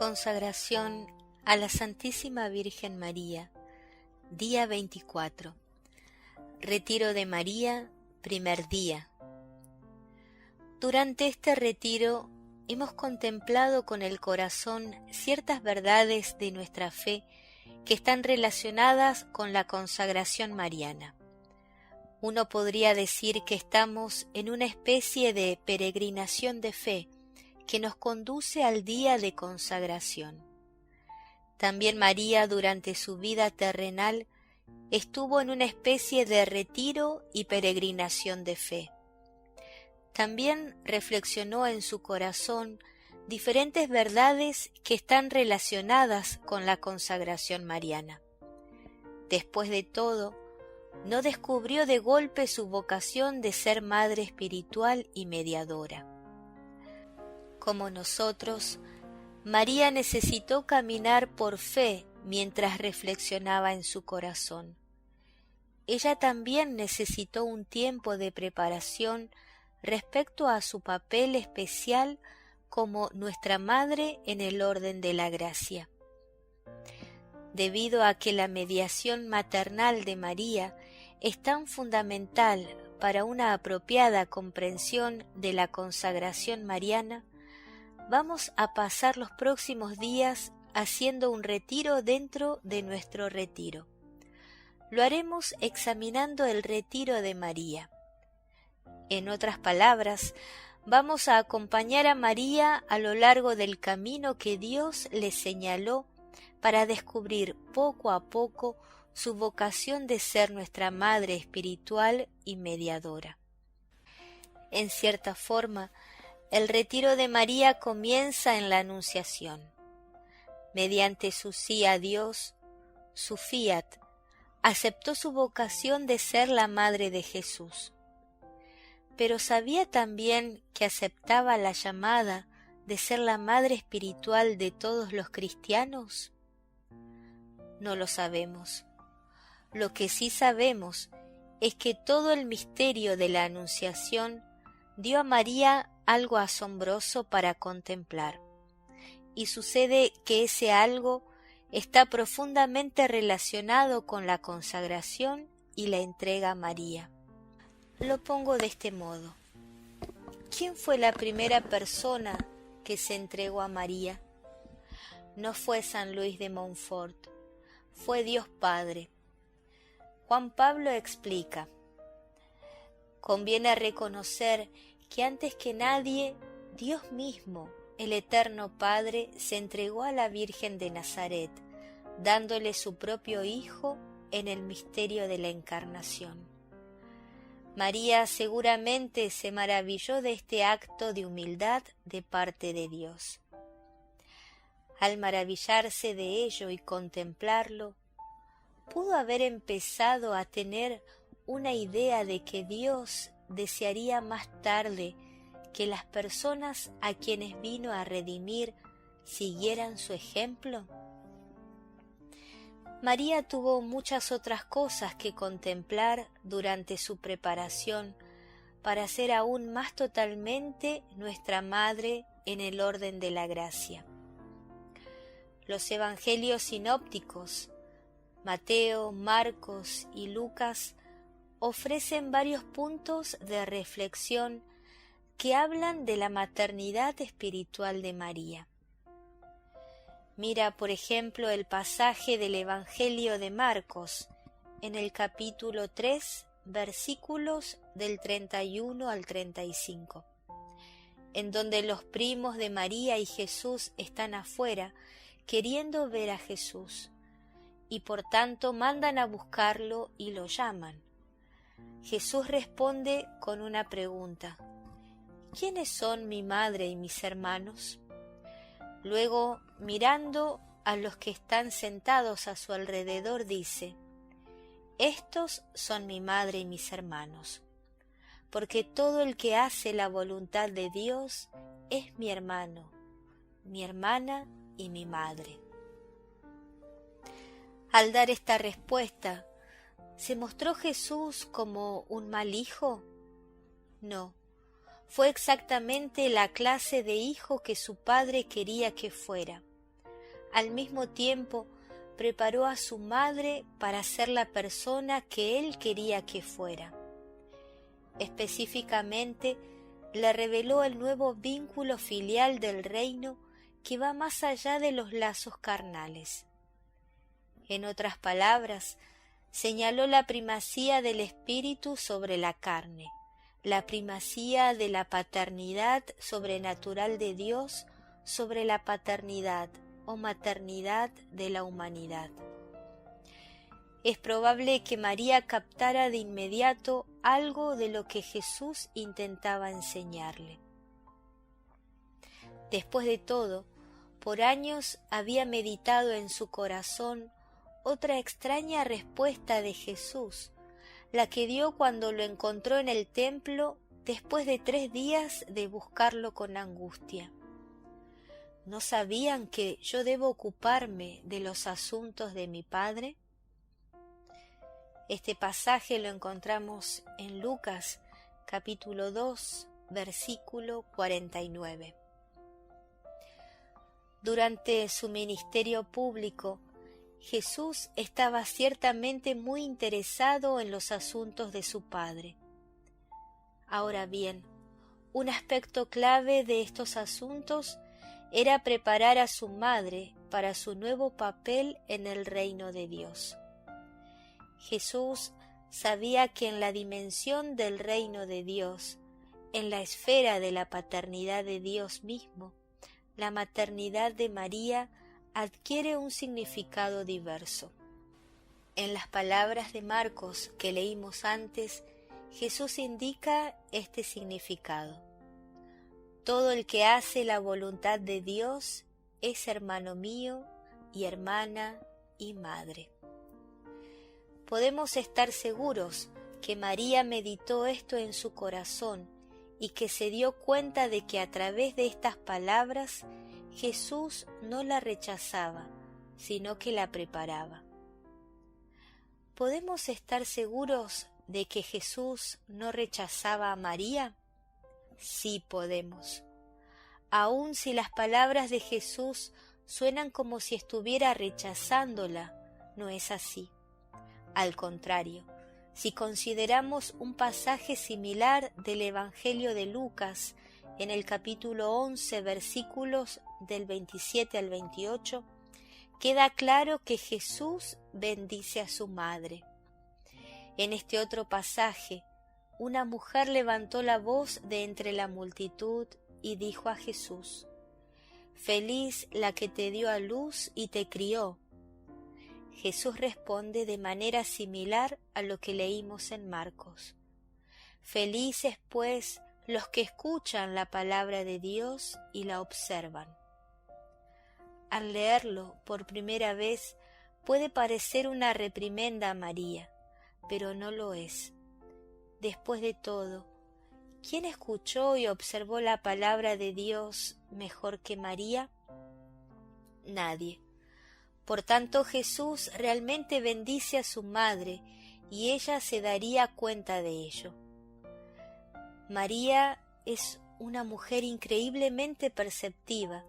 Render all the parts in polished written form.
Consagración a la Santísima Virgen María, día 24. Retiro de María, primer día. Durante este retiro hemos contemplado con el corazón ciertas verdades de nuestra fe que están relacionadas con la consagración mariana. Uno podría decir que estamos en una especie de peregrinación de fe que nos conduce al día de consagración. También María, durante su vida terrenal, estuvo en una especie de retiro y peregrinación de fe. También reflexionó en su corazón diferentes verdades que están relacionadas con la consagración mariana. Después de todo, no descubrió de golpe su vocación de ser madre espiritual y mediadora. Como nosotros, María necesitó caminar por fe mientras reflexionaba en su corazón. Ella también necesitó un tiempo de preparación respecto a su papel especial como nuestra madre en el orden de la gracia. Debido a que la mediación maternal de María es tan fundamental para una apropiada comprensión de la consagración mariana, vamos a pasar los próximos días haciendo un retiro dentro de nuestro retiro. Lo haremos examinando el retiro de María. En otras palabras, vamos a acompañar a María a lo largo del camino que Dios le señaló para descubrir poco a poco su vocación de ser nuestra madre espiritual y mediadora. En cierta forma, el retiro de María comienza en la Anunciación. Mediante su sí a Dios, su fiat, aceptó su vocación de ser la madre de Jesús. Pero ¿sabía también que aceptaba la llamada de ser la madre espiritual de todos los cristianos? No lo sabemos. Lo que sí sabemos es que todo el misterio de la Anunciación dio a María algo asombroso para contemplar, y sucede que ese algo está profundamente relacionado con la consagración y la entrega a María. Lo pongo de este modo. ¿Quién fue la primera persona que se entregó a María? No fue San Luis de Montfort, fue Dios Padre. Juan Pablo explica: conviene reconocer que antes que nadie, Dios mismo, el Eterno Padre, se entregó a la Virgen de Nazaret, dándole su propio Hijo en el misterio de la Encarnación. María seguramente se maravilló de este acto de humildad de parte de Dios. Al maravillarse de ello y contemplarlo, pudo haber empezado a tener una idea de que Dios desearía más tarde que las personas a quienes vino a redimir siguieran su ejemplo. María tuvo muchas otras cosas que contemplar durante su preparación para ser aún más totalmente nuestra madre en el orden de la gracia. Los evangelios sinópticos, Mateo, Marcos y Lucas, ofrecen varios puntos de reflexión que hablan de la maternidad espiritual de María. Mira, por ejemplo, el pasaje del Evangelio de Marcos, en el capítulo 3, versículos del 31 al 35, en donde los primos de María y Jesús están afuera queriendo ver a Jesús, y por tanto mandan a buscarlo y lo llaman. Jesús responde con una pregunta: ¿quiénes son mi madre y mis hermanos? Luego, mirando a los que están sentados a su alrededor, dice: estos son mi madre y mis hermanos, porque todo el que hace la voluntad de Dios es mi hermano, mi hermana y mi madre. Al dar esta respuesta, ¿se mostró Jesús como un mal hijo? No, fue exactamente la clase de hijo que su padre quería que fuera, al mismo tiempo preparó a su madre para ser la persona que él quería que fuera. Específicamente, le reveló el nuevo vínculo filial del reino que va más allá de los lazos carnales. En otras palabras, señaló la primacía del espíritu sobre la carne, la primacía de la paternidad sobrenatural de Dios sobre la paternidad o maternidad de la humanidad. Es probable que María captara de inmediato algo de lo que Jesús intentaba enseñarle. Después de todo, por años había meditado en su corazón otra extraña respuesta de Jesús, la que dio cuando lo encontró en el templo después de 3 días de buscarlo con angustia. ¿No sabían que yo debo ocuparme de los asuntos de mi Padre? Este pasaje lo encontramos en Lucas, capítulo 2, versículo 49. Durante su ministerio público, Jesús estaba ciertamente muy interesado en los asuntos de su Padre. Ahora bien, un aspecto clave de estos asuntos era preparar a su madre para su nuevo papel en el reino de Dios. Jesús sabía que en la dimensión del reino de Dios, en la esfera de la paternidad de Dios mismo, la maternidad de María adquiere un significado diverso. En las palabras de Marcos que leímos antes, Jesús indica este significado. Todo el que hace la voluntad de Dios es hermano mío y hermana y madre. Podemos estar seguros que María meditó esto en su corazón y que se dio cuenta de que a través de estas palabras Jesús no la rechazaba, sino que la preparaba. ¿Podemos estar seguros de que Jesús no rechazaba a María? Sí podemos. Aun si las palabras de Jesús suenan como si estuviera rechazándola, no es así. Al contrario, si consideramos un pasaje similar del Evangelio de Lucas, en el capítulo 11, versículos del 27 al 28, queda claro que Jesús bendice a su madre. En este otro pasaje, una mujer levantó la voz de entre la multitud y dijo a Jesús: «Feliz la que te dio a luz y te crió». Jesús responde de manera similar a lo que leímos en Marcos. Felices, pues, los que escuchan la palabra de Dios y la observan. Al leerlo por primera vez puede parecer una reprimenda a María, pero no lo es. Después de todo, ¿quién escuchó y observó la palabra de Dios mejor que María? Nadie. Por tanto, Jesús realmente bendice a su madre y ella se daría cuenta de ello. María es una mujer increíblemente perceptiva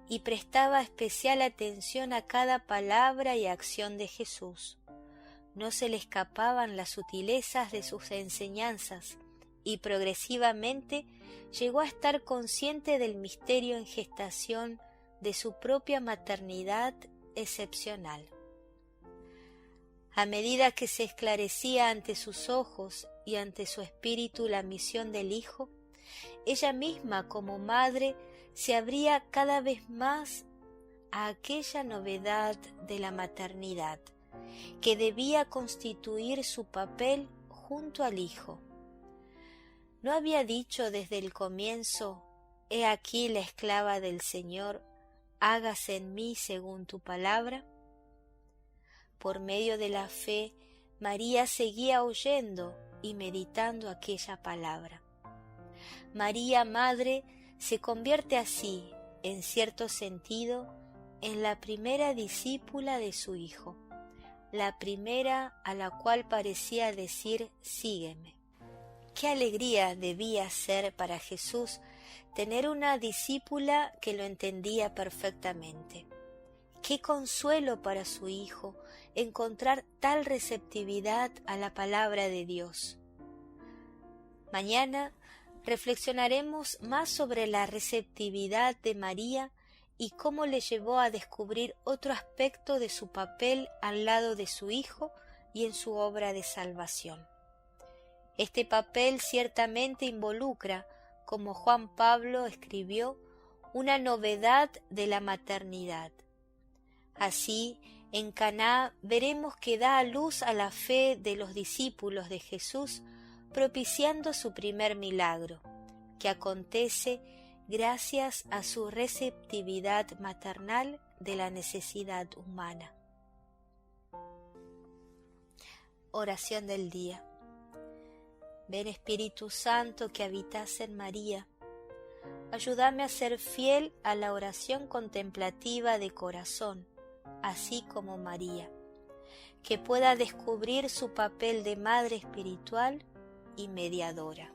y prestaba especial atención a cada palabra y acción de Jesús. No se le escapaban las sutilezas de sus enseñanzas y progresivamente llegó a estar consciente del misterio en gestación de su propia maternidad excepcional. A medida que se esclarecía ante sus ojos y ante su espíritu la misión del Hijo, ella misma como madre se abría cada vez más a aquella novedad de la maternidad, que debía constituir su papel junto al Hijo. ¿No había dicho desde el comienzo: «He aquí la esclava del Señor, hágase en mí según tu palabra»? Por medio de la fe, María seguía oyendo y meditando aquella palabra. María, Madre, se convierte así, en cierto sentido, en la primera discípula de su Hijo, la primera a la cual parecía decir: «Sígueme». Qué alegría debía ser para Jesús tener una discípula que lo entendía perfectamente. Qué consuelo para su hijo encontrar tal receptividad a la palabra de Dios. Mañana reflexionaremos más sobre la receptividad de María y cómo le llevó a descubrir otro aspecto de su papel al lado de su hijo y en su obra de salvación. Este papel ciertamente involucra, como Juan Pablo escribió, una novedad de la maternidad. Así, en Caná veremos que da a luz a la fe de los discípulos de Jesús, propiciando su primer milagro, que acontece gracias a su receptividad maternal de la necesidad humana. Oración del día. Ven Espíritu Santo que habitas en María, ayúdame a ser fiel a la oración contemplativa de corazón, así como María, que pueda descubrir su papel de madre espiritual y mediadora.